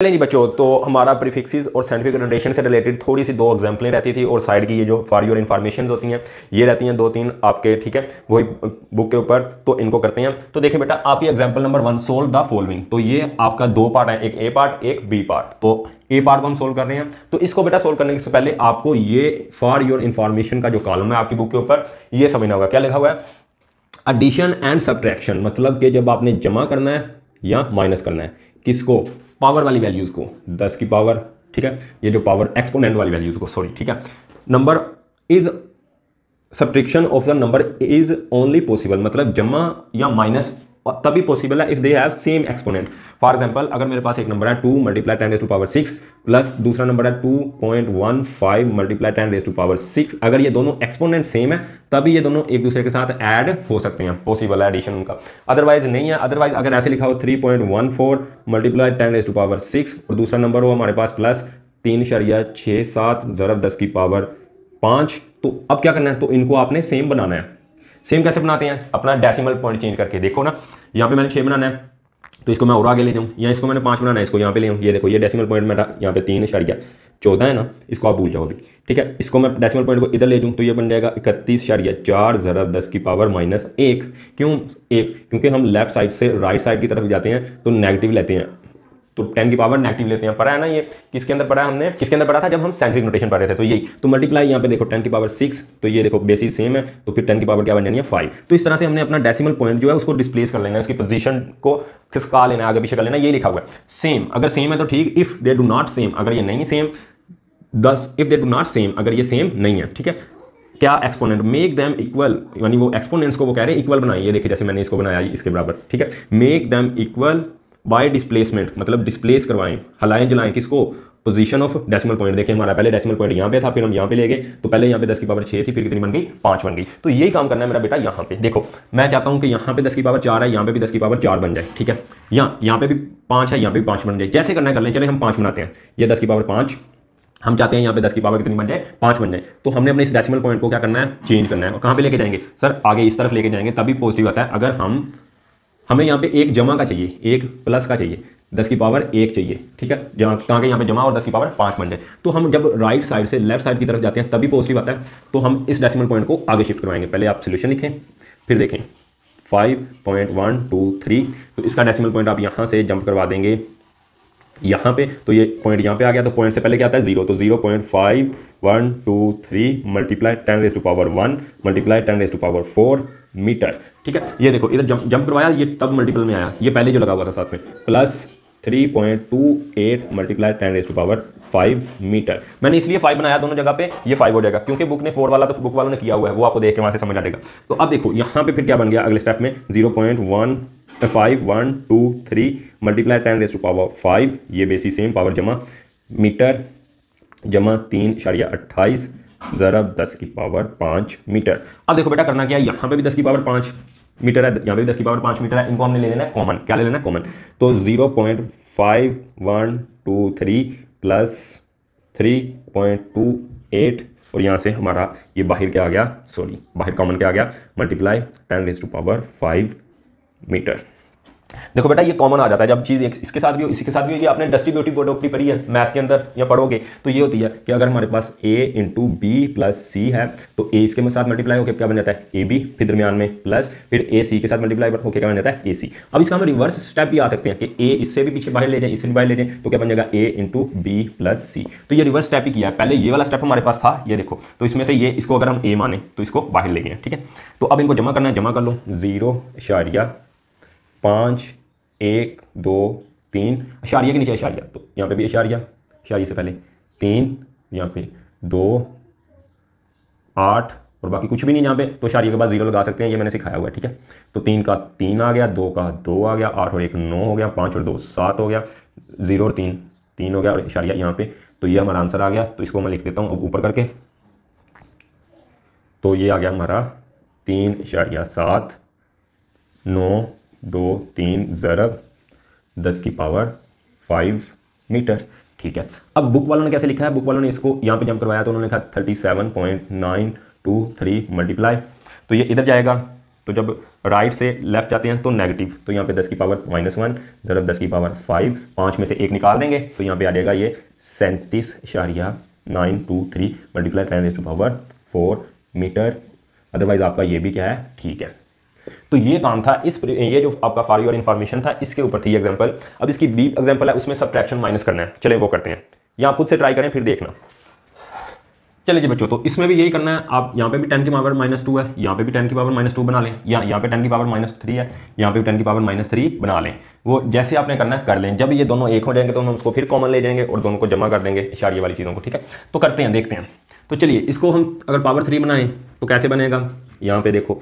चलें जी बच्चों, तो हमारा प्रीफिक्सेस और साइंटिफिक नोटेशन से रिलेटेड थोड़ी सी दो एग्जाम्पलें रहती थी और साइड की ये जो फॉर योर इन्फॉर्मेशन होती हैं ये रहती हैं दो तीन आपके, ठीक है, वही बुक के ऊपर, तो इनको करते हैं। तो देखिए बेटा, आपकी example number 1, solve the following. तो ये आपका दो पार्ट है, एक ए पार्ट एक बी पार्ट। तो ए पार्ट को हम सोल्व कर रहे हैं। तो इसको बेटा सोल्व करने से पहले आपको ये फॉर योर इन्फॉर्मेशन का जो कॉलम है आपकी बुक के ऊपर, ये समझना होगा क्या लिखा हुआ है। एडिशन एंड सब्ट्रैक्शन, मतलब कि जब आपने जमा करना है या माइनस करना है, किसको, पावर वाली वैल्यूज को, 10 की पावर, ठीक है, ये जो पावर एक्सपोनेंट वाली वैल्यूज को, सॉरी, ठीक है। Number is subtraction of the number is only possible, मतलब जमा या माइनस तभी पॉसिबल है if they have same exponent. For example, अगर मेरे पास एक नंबर है 2 multiply 10 raise to power 6 plus दूसरा नंबर है 2.15 मल्टीप्लाई 10 रेज़ टू पावर 6, अगर ये दोनों एक्सपोनेंट सेम है तभी ये दोनों एक दूसरे के साथ ऐड हो सकते हैं, पॉसिबल है एडिशन उनका, अदरवाइज नहीं है। अदरवाइज अगर ऐसे लिखा हो 3.14 मल्टीप्लाई 10 रेज़ टू पावर 6 और दूसरा नंबर हो हमारे पास प्लस 3.67 ज़रब 10 की पावर 5, तो अब क्या करना है, तो इनको आपने सेम बनाना है। सेम कैसे बनाते हैं, अपना डेसिमल पॉइंट चेंज करके। देखो ना, यहाँ पे मैंने 6 बनाना है तो इसको मैं और आगे ले जाऊँ, या इसको मैंने 5 बनाना है, इसको यहाँ पे ले आऊँ। ये देखो, ये डेसिमल पॉइंट मेरा यहाँ पे 3.14 है ना, इसको आप भूल जाओ अभी, ठीक है। इसको मैं डेसिमल पॉइंट को इधर ले जाऊँ तो ये बन जाएगा 31.4 ज़रब 10 की पावर -1। क्यों 1? क्योंकि हम लेफ्ट साइड से राइट साइड की तरफ जाते हैं तो नेगेटिव लेते हैं, तो 10 की पावर नेगेटिव लेते हैं। पढ़ा है ना, ये किसके अंदर पढ़ा है हमने, किसके अंदर पढ़ा था जब हम साइंटिफिक नोटेशन पढ़ रहे थे, तो यही। तो मल्टीप्लाई यहाँ पे देखो 10 की पावर 6, तो ये देखो बेसिस सेम है, तो फिर 10 की पावर क्या बन जानी है 5। तो इस तरह से हमने अपना डेसिमल पॉइंट जो है उसको डिस्प्लेस कर लेना है, उसकी पोजीशन को खिसका लेना है, आगे पीछे कर लेना। ये लिखा हुआ है सेम, अगर सेम है तो ठीक, if they do not same, अगर ये नहीं same, 10 if they do not same, अगर ये सेम नहीं है, ठीक है। क्या एक्सपोनेंट, मेक देम इक्वल, यानी वो एक्सपोनेंट्स को वो कह रहे हैं इक्वल बनाइए। देखिए जैसे मैंने इसको बनाया इसके बराबर, ठीक है। Make them equal bye displacement, मतलब डिस्प्लेस करवाएं, हलाएं जलाएं किसको, पोजीशन ऑफ डेसिमल पॉइंट। देखिए हमारा पहले डेसिमल पॉइंट यहाँ पे था, फिर हम यहाँ पे ले गए, तो पहले यहाँ पे 10 की पावर 6 थी, फिर कितनी बन गई, 5 बन गई। तो यही काम करना है मेरा बेटा यहाँ पे। देखो मैं चाहता हूँ कि यहाँ पे 10 की पावर 4 है, यहाँ पे भी 10 की पावर 4 बन जाए, ठीक है। यहाँ पे भी 5 है, यहाँ पे भी 5 बन जाए, जैसे करना है कर लें। चले हम 5 बनाते हैं, ये 10 की पावर 5, हम चाहते हैं यहाँ पे 10 की पावर कितनी बन जाए, 5 बन जाए। तो हमने अपने इस डेसिमल पॉइंट को क्या करना है, चेंज करना है। और कहाँ पे लेके जाएंगे सर, आगे इस तरफ लेके जाएंगे, तभी पॉजिटिव आता है। अगर हमें यहाँ पे एक जमा का चाहिए, एक प्लस का चाहिए, 10 की पावर 1 चाहिए, ठीक है, जहाँ ताकि यहाँ पे जमा और 10 की पावर 5 बन जाए। तो हम जब राइट साइड से लेफ्ट साइड की तरफ जाते हैं तभी पॉजिटिव आता है। तो हम इस डेसिमल पॉइंट को आगे शिफ्ट करवाएंगे। पहले आप सोल्यूशन लिखें, फिर देखें 5.123, तो इसका डेसिमल पॉइंट आप यहाँ से जंप करवा देंगे यहाँ पे, तो ये पॉइंट यहाँ पे आ गया। तो पॉइंट से पहले क्या आता है 0, तो 0.5123 multiply 10 raise to power 1 multiply 10 raise to power 4 metre, ठीक है। ये देखो इधर जंप करवाया, ये तब मल्टीपल में आया, ये पहले जो लगा हुआ था साथ में, plus 3.28 multiply 10 raise to power 5 metre. मैंने इसलिए 5 बनाया दोनों जगह पे, ये 5 हो जाएगा क्योंकि बुक ने 4 वाला तो बुक वालों ने किया हुआ है, वो आपको देख के वहाँ से समझ आ जाएगा। तो अब देखो यहाँ पे फिर क्या बन गया अगले स्टेप में, 0.5123 मल्टीप्लाई 10 रेज़ टू पावर 5, ये बेसिस सेम, पावर जमा मीटर जमा 3.28 ज़रब 10 की पावर 5 मीटर। अब देखो बेटा करना क्या है, यहाँ पे भी 10 की पावर 5 मीटर है, यहाँ पे भी 10 की पावर 5 मीटर है, इनको हमने ले लेना है कॉमन। क्या ले लेना है, कॉमन। तो 0.5123 प्लस 3.28 और यहाँ से हमारा ये बाहर क्या आ गया, सॉरी बाहर कॉमन क्या आ गया, multiply 10 raise to power 5 metre. देखो बेटा ये कॉमन आ जाता है जब चीज़ इसके साथ भी हो इसके साथ भी हो। ये आपने डिस्ट्रीब्यूटिव प्रोडक्ट पढ़ी है मैथ के अंदर या पढ़ोगे, तो ये होती है कि अगर हमारे पास a इंटू बी प्लस सी है तो a इसके साथ मल्टीप्लाई होकर क्या बन जाता है ए बी, फिर दरमियान में प्लस, फिर a सी के साथ मल्टीप्लाई होकर क्या बन जाता है ए सी। अब इसका हम रिवर्स स्टेप भी आ सकते हैं कि a इससे भी पीछे बाहर ले जाए, इससे भी बाहर ले जाए, तो क्या बन जाएगा a इंटू बी प्लस सी। तो ये रिवर्स स्टेप ही किया है, पहले ये वाला स्टेप हमारे पास था, ये देखो, तो इसमें से ये इसको अगर हम a माने तो इसको बाहर ले गए, ठीक है। तो अब इनको जमा करना है, जमा कर लो, 0.5 1 2 3 अशारिया के नीचे अशारिया, तो यहाँ पे भी अशारिया, अशारिया से पहले 3, यहाँ पे 2 8 और बाकी कुछ भी नहीं यहाँ पे, तो अशारिया के बाद 0 लगा सकते हैं, ये मैंने सिखाया हुआ है, ठीक है। तो 3 का 3 आ गया, 2 का 2 आ गया, 8 और 1 9 हो गया, 5 और 2 7 हो गया, 0 और 3 3 हो गया और अशारिया यहाँ पे। तो ये हमारा आंसर आ गया। तो इसको मैं लिख देता हूँ अब ऊपर करके, तो ये आ गया हमारा 3.7 9 2 3 ज़रब 10 की पावर 5 मीटर, ठीक है। अब बुक वालों ने कैसे लिखा है, बुक वालों ने इसको यहाँ पे जंप करवाया तो उन्होंने लिखा 37.923 मल्टीप्लाई, तो ये इधर जाएगा तो जब राइट से लेफ्ट जाते हैं तो नेगेटिव, तो यहाँ पे 10 की पावर -1 ज़रब 10 की पावर 5, 5 में से 1 निकाल देंगे तो यहाँ पे आ जाएगा ये 37.923 मल्टीप्लाई 10⁴ मीटर। अदरवाइज आपका ये भी क्या है, ठीक है। तो ये काम था ये जो आपका फॉर योर इन्फॉर्मेशन था इसके ऊपर थी एग्जांपल। अब इसकी बी एग्जांपल है, उसमें सब्ट्रैक्शन माइनस करना है, चले वो करते हैं, या आप खुद से ट्राई करें फिर देखना। चलिए जी बच्चों, तो इसमें भी यही करना है। आप यहाँ पे भी 10 की पावर -2 है, यहाँ पे भी 10 की पावर -2 बना लें, या यहाँ पे 10 की पावर -3 है, यहाँ पे भी 10 की पावर -3 बना लें। वो जैसे आपने करना है कर लें। जब ये दोनों एक हो जाएंगे तो हम उसको फिर कॉमन ले जाएंगे और दोनों को जमा कर देंगे इशारिये वाली चीज़ों को, ठीक है। तो करते हैं, देखते हैं। तो चलिए इसको हम अगर पावर 3 बनाएं तो कैसे बनेगा, यहाँ पे देखो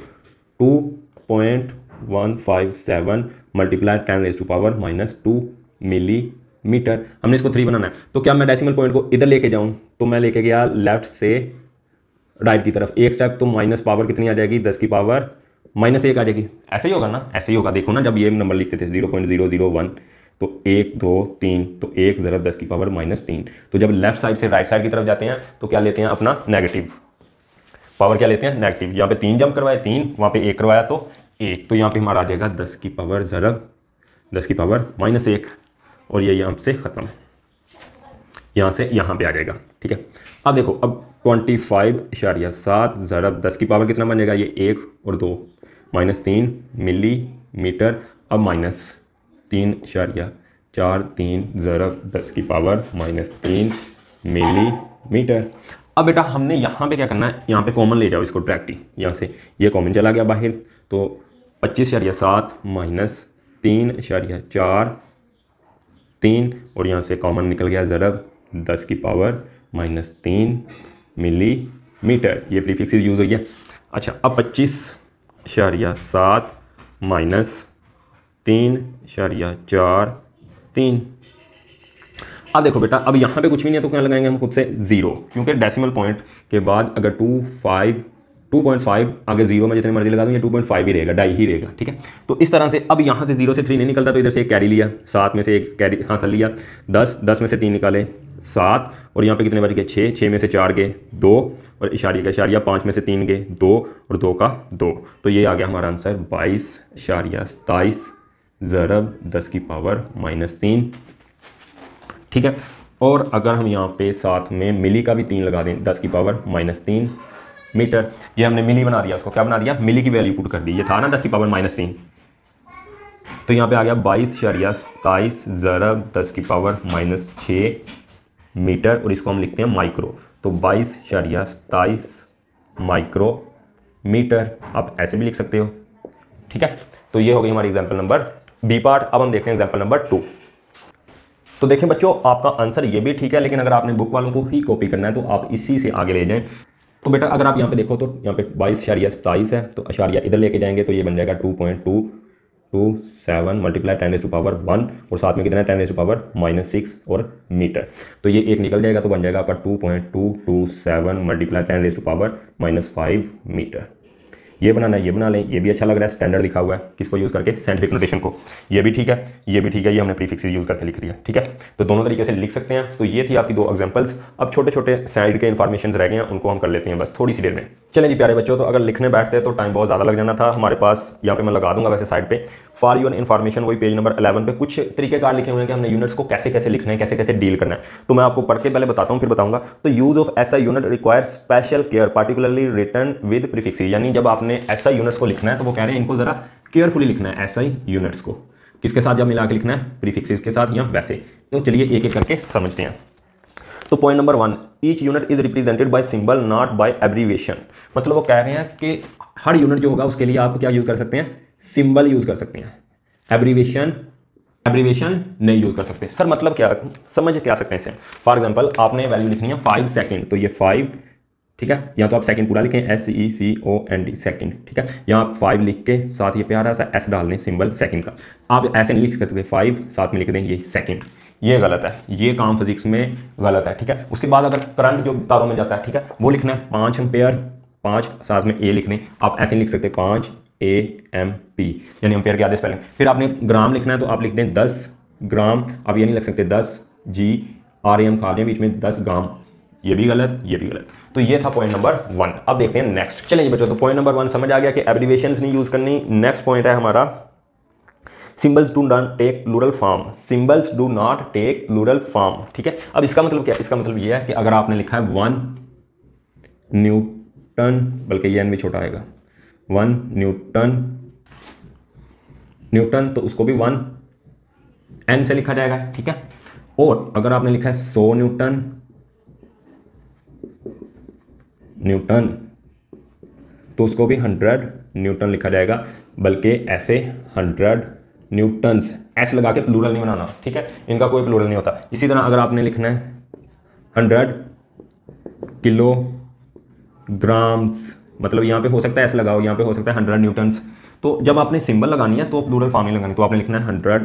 2.157 मल्टीप्लाई 10⁻² मिलीमीटर। हमने इसको 3 बनाना है, तो क्या मैं डेसिमल पॉइंट को इधर लेके जाऊं, तो मैं लेके गया लेफ्ट से राइट की तरफ एक स्टेप, तो माइनस पावर कितनी आ जाएगी, 10 की पावर -1 आ जाएगी। ऐसे ही होगा ना, ऐसे ही होगा। देखो ना, जब ये नंबर लिखते थे 0.001 तो 1 2 3, तो 1 ज़रब 10 की पावर -3। तो जब लेफ्ट साइड से राइट साइड की तरफ जाते हैं तो क्या लेते हैं, अपना नेगेटिव पावर क्या लेते हैं, नेगेटिव। यहाँ पे 3 जंप करवाए 3, वहाँ पे 1 करवाया तो 1, तो यहाँ पे हमारा आ जाएगा 10 की पावर ज़रब 10 की पावर -1, और ये यहाँ से ख़त्म, यहाँ से यहाँ पे आ जाएगा, ठीक है। अब देखो, अब 25.7 ज़रब 10 की पावर कितना बन जाएगा, ये 1 और 2 -3 मिलीमीटर। अब -3.43 ज़रब 10 की पावर -3 मिलीमीटर। अब बेटा हमने यहाँ पे क्या करना है, यहाँ पे कॉमन ले जाओ इसको डायरेक्टली, यहाँ से ये कॉमन चला गया बाहर, तो 25.7 -3.43 और यहाँ से कॉमन निकल गया ज़रब 10 की पावर -3 मिलीमीटर। ये प्रीफिक्सेस यूज़ हुई है। अच्छा, अब 25.7 -3.43। अब देखो बेटा, अब यहाँ पे कुछ भी नहीं है तो क्या लगाएंगे हम खुद से 0, क्योंकि डेसिमल पॉइंट के बाद अगर 2.5 आगे 0 में जितने मर्जी लगा दूँ ये 2.5 ही रहेगा, डाई ही रहेगा, ठीक है। तो इस तरह से अब यहाँ से 0 से 3 नहीं निकलता, तो इधर से एक कैरी लिया, 7 में से एक कैरी हासिल लिया, 10 में से 3 निकाले 7, और यहाँ पे कितने बच गए 6 में से 4 गए 2, और इशारिया का इशारिया 5 में से 3 गए 2, और 2 का 2, तो ये आ गया हमारा आंसर 22.27 ज़रब 10 की पावर -3, ठीक है। और अगर हम यहाँ पे साथ में मिली का भी 3 लगा दें, 10 की पावर -3 मीटर, ये हमने मिली बना दिया, उसको क्या बना दिया, मिली की वैल्यू पुट कर दी। ये था ना 10 की पावर -3, तो यहाँ पे आ गया 22.27 ज़रब 10 की पावर -6 मीटर, और इसको हम लिखते हैं माइक्रो, तो 22.27 माइक्रोमीटर। आप ऐसे भी लिख सकते हो, ठीक है। तो ये हो गई हमारी एग्जाम्पल नंबर बी पार्ट। अब हम देखते हैं एग्जाम्पल नंबर 2। तो देखें बच्चों, आपका आंसर ये भी ठीक है, लेकिन अगर आपने बुक वालों को ही कॉपी करना है तो आप इसी से आगे ले जाएं। तो बेटा अगर आप यहाँ पे देखो तो यहाँ पे 22.27 है, तो अशारिया इधर लेके जाएंगे तो ये बन जाएगा 2.227 मल्टीप्लाई 10⁻1, और साथ में कितना है 10⁻6 और मीटर, तो ये एक निकल जाएगा, तो बन जाएगा आपका 2.227 मल्टीप्लाई 10⁻5 मीटर। ये बनाना है, ये बना लें, ये भी अच्छा लग रहा है, स्टैंडर्ड लिखा हुआ है, किसको यूज़ करके, साइंटिफिक नोटेशन को। ये भी ठीक है, ये भी ठीक है, ये हमने प्रीफिक्सेस यूज़ करके लिख दिया, ठीक है। तो दोनों तरीके से लिख सकते हैं। तो ये थी आपकी 2 एग्जांपल्स। अब छोटे छोटे साइड के इन्फॉर्मेशन रह गए हैं, उनको हम कर लेते हैं बस थोड़ी सी देर में। चलें जी प्यारे बच्चों, तो अगर लिखने बैठते हैं तो टाइम बहुत ज़्यादा लग जाना था हमारे पास। यहाँ पे मैं लगा दूंगा वैसे साइड पे फॉर योर इन्फॉर्मेशन, वही पेज नंबर 11 पे कुछ तरीकेकार लिखे हुए हैं कि हमने यूनिट्स को कैसे कैसे लिखना है, कैसे कैसे डील करना है। तो मैं आपको पढ़ के पहले बताता हूँ फिर बताऊंगा। तो use of SI unit require special care particularly written with prefixes, यानी जब आपने एसआई यूनिट्स को लिखना है तो वो कह रहे हैं इनको जरा केयरफुली लिखना है। एसआई यूनिट्स को किसके साथ जब मिला के लिखना है, प्रीफिक्सेस के साथ या वैसे। तो चलिए एक एक करके समझते हैं। तो point number 1, each unit is represented by symbol not by abbreviation. मतलब वो कह रहे हैं कि हर यूनिट जो होगा उसके लिए आप क्या यूज कर सकते हैं, सिंबल यूज कर सकते हैं, एब्रीविएशन नहीं यूज कर सकते। सर मतलब क्या, समझ क्या सकते हैं इसे। फॉर एग्जांपल आपने वैल्यू लिखनी है 5 सेकंड, तो ये 5, ठीक है, या तो आप सेकंड पूरा लिखें SECOND सेकंड, ठीक है, या आप 5 लिख के साथ ये प्यारा सा S डाल दें सिंबल सेकंड का। आप ऐसे नहीं लिख सकते 5 साथ में लिख दें ये सेकंड, ये गलत है, ये काम फिजिक्स में गलत है, ठीक है। उसके बाद अगर करंट जो तारों में जाता है, ठीक है, वो लिखना है 5 एम्पेयर, 5 साथ में ए लिखने, आप ऐसे नहीं लिख सकते 5 AMP, यानी एम्पेयर के आधे स्पेलिंग। फिर आपने ग्राम लिखना है तो आप लिख दें 10 ग्राम, आप ये नहीं लिख सकते 10 GRAM खा लें बीच में 10 ग्राम, ये भी गलत, ये भी गलत। तो ये था पॉइंट नंबर 1। अब देखते हैं नेक्स्ट। चलिए बच्चों, तो पॉइंट नंबर 1 समझ आ गया कि एब्रिविएशंस नहीं यूज करनी। नेक्स्ट पॉइंट है हमारा symbols do not take plural form. Symbols do not take plural form, ठीक है। अब इसका मतलब क्या है? इसका मतलब ये है कि अगर आपने लिखा है 1 न्यूटन, बल्कि ये एन भी छोटा आएगा, 1 न्यूटन, न्यूटन तो उसको भी 1 एन से लिखा जाएगा, ठीक है। और अगर आपने लिखा है 100 न्यूटन, न्यूटन तो उसको भी 100 न्यूटन लिखा जाएगा, बल्कि ऐसे 100 न्यूटन्स, ऐसे लगा के प्लूरल नहीं बनाना, ठीक है। इनका कोई प्लूरल नहीं होता। इसी तरह अगर आपने लिखना है 100 किलोग्राम्स, मतलब यहाँ पे हो सकता है ऐसे लगाओ, यहाँ पे हो सकता है 100 न्यूटन्स। तो जब आपने सिंबल लगानी है तो प्लूरल फॉर्म नहीं लगानी, तो आपने लिखना है 100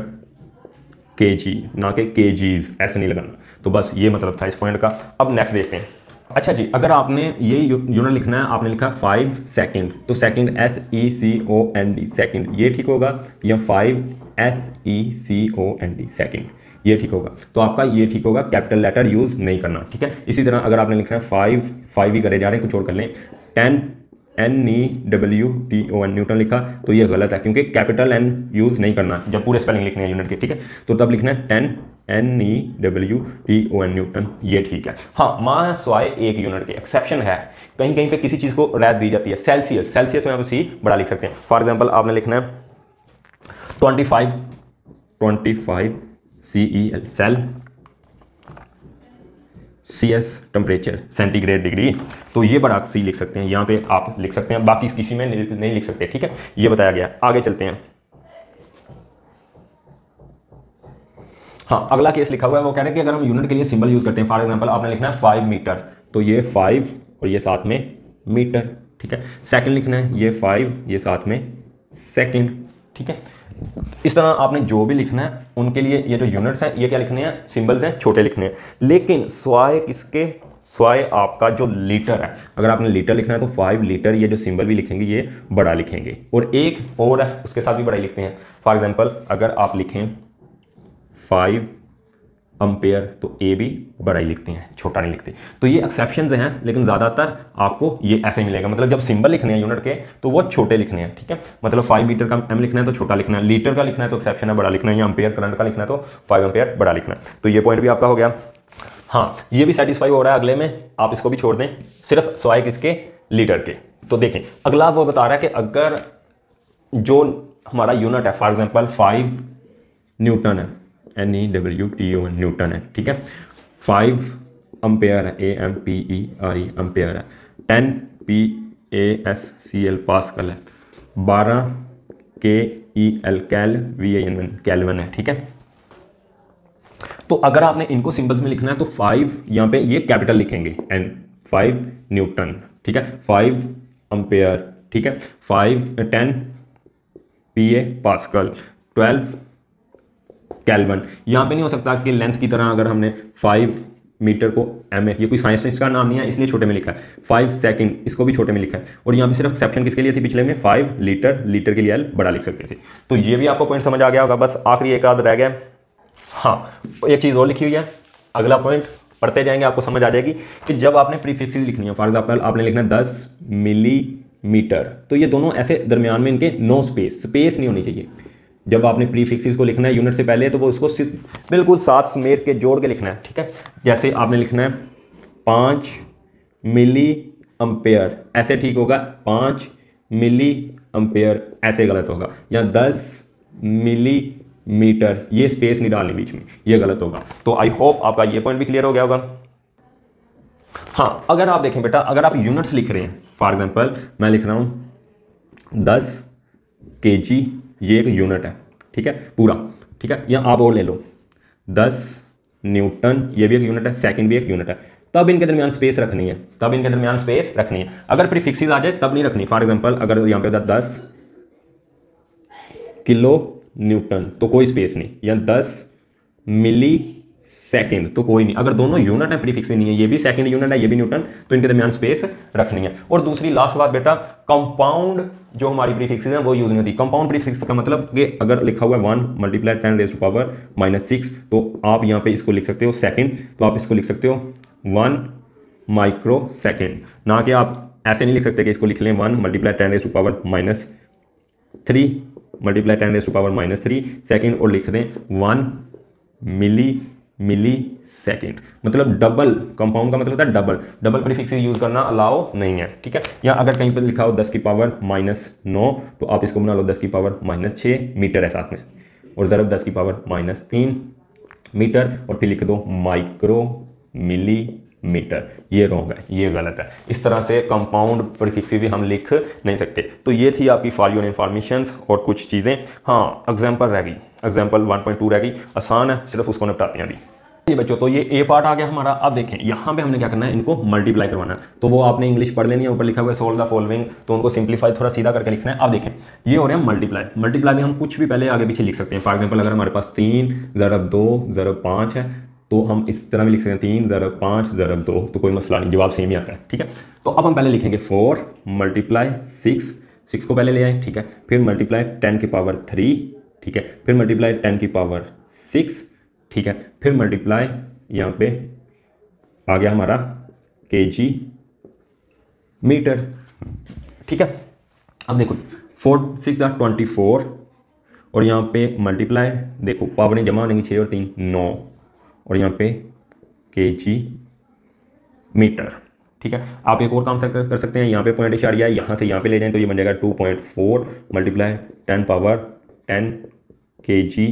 kg, ना कि kgs, ऐसे नहीं लगाना। तो बस ये मतलब था इस पॉइंट का। अब नेक्स्ट देखते हैं। अच्छा जी, अगर आपने ये यूनिट लिखना है, आपने लिखा 5 सेकंड, तो सेकंड SECOND सेकंड, ये ठीक होगा, या 5 SECOND सेकंड, ये ठीक होगा। तो आपका ये ठीक होगा, कैपिटल लेटर यूज नहीं करना, ठीक है। इसी तरह अगर आपने लिखना है 5 ही करे जा रहे हैं, कुछ और कर लें, 10 NEWTON न्यूटन लिखा, तो ये गलत है, क्योंकि कैपिटल N यूज नहीं करना जब पूरे स्पेलिंग लिखने हैं यूनिट के, ठीक है। तो तब लिखना है 10 NEWTON न्यूटन, ये ठीक है। हाँ, माँ स्वाय एक यूनिट के एक्सेप्शन है, कहीं कहीं पे किसी चीज़ को रैत दी जाती है। सेल्सियस, सेल्सियस में आप सी बड़ा लिख सकते हैं। फॉर एग्जांपल आपने लिखना है 25 CEL cel, CS temperature centigrade degree, तो ये बड़ा सी लिख सकते हैं, यहाँ पे आप लिख सकते हैं, बाकी किसी में नहीं लिख सकते, ठीक है। ये बताया गया। आगे चलते हैं। हाँ, अगला केस लिखा हुआ है, वो कह रहे हैं कि अगर हम यूनिट के लिए सिंबल यूज करते हैं, फॉर एग्जांपल आपने लिखना है 5 मीटर, तो ये 5 और ये साथ में मीटर, ठीक है। सेकंड लिखना है, ये 5, ये साथ में सेकंड, ठीक है। इस तरह आपने जो भी लिखना है उनके लिए ये जो यूनिट्स हैं, ये क्या लिखने हैं? सिंबल्स हैं, छोटे लिखने हैं। लेकिन स्वाय किसके? स्वाय आपका जो लीटर है, अगर आपने लीटर लिखना है तो 5 लीटर, ये जो सिंबल भी लिखेंगे ये बड़ा लिखेंगे। और एक और है, उसके साथ भी बड़ा ही लिखते हैं। फॉर एग्जांपल अगर आप लिखें 5 एम्पेयर, तो ए भी बड़ा ही लिखते हैं, छोटा नहीं लिखते। तो ये एक्सेप्शंस हैं, लेकिन ज़्यादातर आपको ये ऐसे ही मिलेगा। मतलब जब सिंबल लिखने हैं यूनिट के तो वो छोटे लिखने हैं, ठीक है। मतलब 5 मीटर का एम लिखना है तो छोटा लिखना है, लीटर का लिखना है तो एक्सेप्शन है, बड़ा लिखना है, या एम्पेयर करंट का लिखना है तो 5 एम्पेयर बड़ा लिखना है। तो ये पॉइंट भी आपका हो गया। हाँ, ये भी सेटिस्फाई हो रहा है। अगले में आप इसको भी छोड़ दें, सिर्फ स्वाय किसके? लीटर के। तो देखें अगला वो बता रहा है कि अगर जो हमारा यूनिट है, फॉर एग्जाम्पल 5 न्यूटन है, NEWTON न्यूटन है, ठीक है। 5 एम्पेयर है, AMPERE एम्पेयर है। 10 PASCAL पास्कल है। 12 KEL केल्विन है, ठीक है। तो अगर आपने इनको सिंबल्स में लिखना है तो 5 यहाँ पे ये कैपिटल लिखेंगे, N 5 न्यूटन, ठीक है। 5 एम्पेयर, ठीक है। 10 PA पास्कल, 12 केल्विन। यहाँ पे नहीं हो सकता कि लेंथ की तरह अगर हमने 5 मीटर को एम ए, ये कोई साइंस का नाम नहीं है इसलिए छोटे में लिखा है। 5 सेकंड, इसको भी छोटे में लिखा है। और यहाँ पे सिर्फ एक्सेप्शन किसके लिए थी? पिछले में 5 लीटर, लीटर के लिए एल बड़ा लिख सकते थे। तो ये भी आपको पॉइंट समझ आ गया होगा। बस आखिरी एक आध रह गया। हाँ, एक चीज़ और लिखी हुई है, अगला पॉइंट पढ़ते जाएंगे आपको समझ आ जाएगी कि जब आपने प्रीफिक्सेस लिखनी है, फॉर एग्जाम्पल आपने लिखना है 10 मिलीमीटर, तो ये दोनों ऐसे दरमियान में इनके नो स्पेस नहीं होनी चाहिए। जब आपने प्रीफिक्सेस को लिखना है यूनिट से पहले, तो वो उसको बिल्कुल साथ समेट के जोड़ के लिखना है, ठीक है। जैसे आपने लिखना है 5 मिली एम्पेयर, ऐसे ठीक होगा। 5 मिली एम्पेयर ऐसे गलत होगा, या 10 मिलीमीटर, ये स्पेस नहीं डालनी बीच में, ये गलत होगा। तो आई होप आपका ये पॉइंट भी क्लियर हो गया होगा। हाँ, अगर आप देखें बेटा, अगर आप यूनिट्स लिख रहे हैं, फॉर एग्जांपल मैं लिख रहा हूँ 10 kg, ये एक यूनिट है, ठीक है, पूरा, ठीक है। या आप और ले लो 10 न्यूटन, ये भी एक यूनिट है, सेकंड भी एक यूनिट है। तब इनके दरमियान स्पेस रखनी है, तब इनके दरमियान स्पेस रखनी है। अगर प्रीफिक्सेस आ जाए तब नहीं रखनी। फॉर एग्जांपल अगर यहाँ पे होता 10 किलो न्यूटन, तो कोई स्पेस नहीं, या 10 मिली सेकंड, तो कोई नहीं। अगर दोनों यूनिट है, प्रीफिक्स नहीं है, ये भी सेकंड यूनिट है, ये भी न्यूटन, तो इनके दरमियान स्पेस रखनी है। और दूसरी लास्ट बात बेटा, कंपाउंड जो हमारी प्रीफिक्सेस हैं वो यूज नहीं होती। कंपाउंड प्रीफिक्स का मतलब कि अगर लिखा हुआ है 1 मल्टीप्लाई 10⁻⁻⁶, तो आप यहाँ पे इसको लिख सकते हो सेकंड, तो आप इसको लिख सकते हो 1 माइक्रो सेकेंड। ना कि आप ऐसे नहीं लिख सकते कि इसको लिख लें 1 मल्टीप्लाई 10⁻³ मल्टीप्लाई 10⁻³ सेकेंड और लिख दें 1 मिली सेकेंड। मतलब डबल, कंपाउंड का मतलब होता है डबल प्रीफिक्स यूज करना अलाउ नहीं है, ठीक है। या अगर कहीं पर लिखा हो 10⁻⁻9 तो आप इसको बना लो 10⁻⁻6 मीटर है साथ में, और ज़रब 10⁻⁻3 मीटर, और फिर लिख दो माइक्रो मिलीमीटर। ये रॉन्ग है, ये गलत है। इस तरह से कंपाउंड प्रीफिक्स भी हम लिख नहीं सकते। तो ये थी आपकी फॉर योर इन्फॉर्मेशंस और कुछ चीज़ें। हाँ, एग्जाम्पल रह गई, एग्जाम्पल 1.2 रह गई, आसान है, सिर्फ उसको निपटाते हैं अभी। ये बच्चों, तो ये ए पार्ट आ गया हमारा। अब देखें यहाँ पे हमने क्या करना है, इनको मल्टीप्लाई करवाना है। तो वो आपने इंग्लिश पढ़ लेनी है, ऊपर लिखा हुआ है सोल्व द फॉलोइंग, तो उनको सिंप्लीफाई थोड़ा सीधा करके लिखना है। अब देखें ये हो रहे हैं मल्टीप्लाई में हम कुछ भी पहले आगे पीछे लिख सकते हैं। फॉर एग्जाम्पल अगर हमारे पास 3 ज़रब 2 ज़रब 5 है तो हम इस तरह भी लिख सकते हैं 3 ज़रब 5 ज़रब 2, तो कोई मसला नहीं, जवाब सेम ही आता है, ठीक है। तो अब हम पहले लिखेंगे 4 मल्टीप्लाई 6 को पहले ले आए, ठीक है। फिर मल्टीप्लाई 10⁻3, ठीक है। फिर मल्टीप्लाई 10⁻6, ठीक है। फिर मल्टीप्लाई यहाँ पे आ गया हमारा kg मीटर, ठीक है। अब देखो 4 6 24, और यहाँ पे मल्टीप्लाई, देखो पावरें जमा होंगी 6 और 3 9, और यहाँ पे kg मीटर, ठीक है। आप एक और काम कर सकते हैं, यहाँ पे पॉइंट इशारिया है, यहाँ से यहाँ पे ले जाएं तो ये बन जाएगा 2.4 मल्टीप्लाई 10⁻10 kg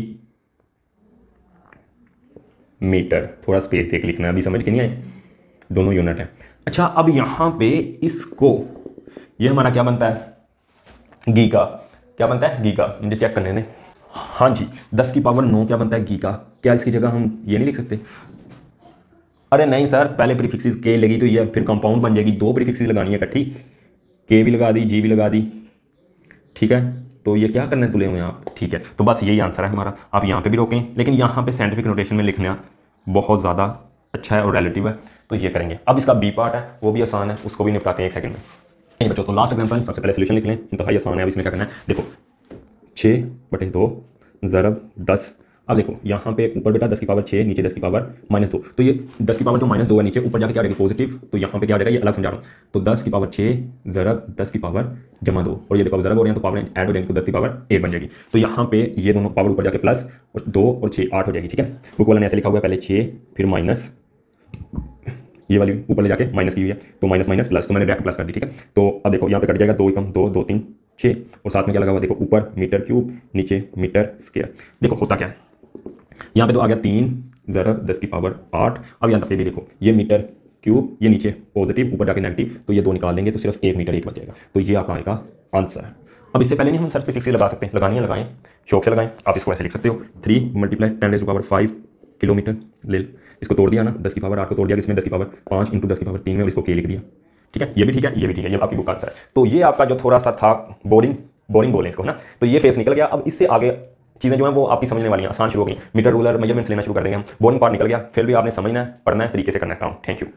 मीटर। थोड़ा स्पेस देख लिखना है, अभी समझ के नहीं आए, दोनों यूनिट है। अच्छा, अब यहाँ पे इसको, ये हमारा क्या बनता है, गीगा, क्या बनता है, गीगा। मुझे चेक करने दें। हाँ जी, 10⁻9 क्या बनता है, गीगा। क्या इसकी जगह हम ये नहीं लिख सकते? अरे नहीं सर, पहले प्रीफिक्सेस के लगी तो ये फिर कंपाउंड बन जाएगी, 2 प्रीफिक्सेस लगानी है इकट्ठी, के भी लगा दी, जी भी लगा दी, ठीक है। तो ये क्या करने तुले हुए आप, ठीक है। तो बस यही आंसर है हमारा। आप यहाँ पे भी रोकें, लेकिन यहाँ पे साइंटिफिक नोटेशन में लिखना बहुत ज़्यादा अच्छा है और रिलेटिव है, तो ये करेंगे। अब इसका बी पार्ट है, वो भी आसान है, उसको भी निपटाते हैं 1 सेकंड में। नहीं बच्चों, तो लास्ट एग्जाम्पल सबसे पहले सोल्यूशन लिख लें, इंतहाई आसान है। अब इसमें क्या करना है, देखो 6/2 ज़रब 10। अब देखो यहाँ पे ऊपर बेटा 10⁻6, नीचे 10⁻−2, तो ये 10 जो -2 है नीचे, ऊपर जाके क्या आ जाएगी पॉजिटिव, तो यहाँ पे क्या आ जाएगा, ये अलग समझा रहा हूँ। तो 10⁻6 ज़रब 10⁻2, और ये देखो ज़रब हो रहे हैं तो पावर ऐड हो जाएंगे, तो 10⁻8 बन जाएगी। तो यहाँ पे ये दोनों पावर ऊपर जाके प्लस, और 2 और 6 8 हो जाएगी, ठीक है। बुक वाला ने ऐसे लिखा हुआ है, पहले 6 फिर माइनस, ये वाली ऊपर ले जाके माइनस की हुई है, तो माइनस माइनस प्लस, तो मैंने डायरेक्ट प्लस कर दी, ठीक है। तो अब देखो यहाँ पे कट जाएगा, 2 कम 2 2 3 6, और साथ में क्या लगा हुआ, देखो ऊपर मीटर क्यूब, नीचे मीटर स्क्वायर। देखो होता क्या है, यहाँ पे तो आ गया 3 ज़रब 10⁸। अब यहाँ पे भी देखो ये मीटर क्यूब, ये नीचे पॉजिटिव, ऊपर जाके नेगेटिव, तो ये 2 निकाल देंगे तो सिर्फ 1 मीटर 1 बचेगा। तो ये आपका आएगा आंसर। अब इससे पहले नहीं हम सर प्रीफिक्स लगा सकते हैं, लगानी है लगाएं, शौक से लगाएं। आप इसको ऐसे लिख सकते हो 3 मल्टीप्लाई 10⁻5 किलोमीटर ले, इसको तोड़ दिया ना, 10⁸ को तोड़ दिया, इसमें 10⁻5 इंटू 10⁻3 में, और इसको के लिख दिया, ठीक है। ये भी ठीक है, ये भी ठीक है, ये आपकी बुक का आंसर है। तो ये आपका जो थोड़ा सा था बोरिंग बोले इसको ना, तो ये फेस निकल गया। अब इससे आगे चीज़ें जो हैं वो आपकी समझने वाली हैं, आसान शुरू हो गई। मीटर रूलर मेजरमेंट्स लेना शुरू कर देंगे हम, बोरिंग पार्ट निकल गया। फिर भी आपने समझना है, पढ़ना है, तरीके से करना है काम। Thank you.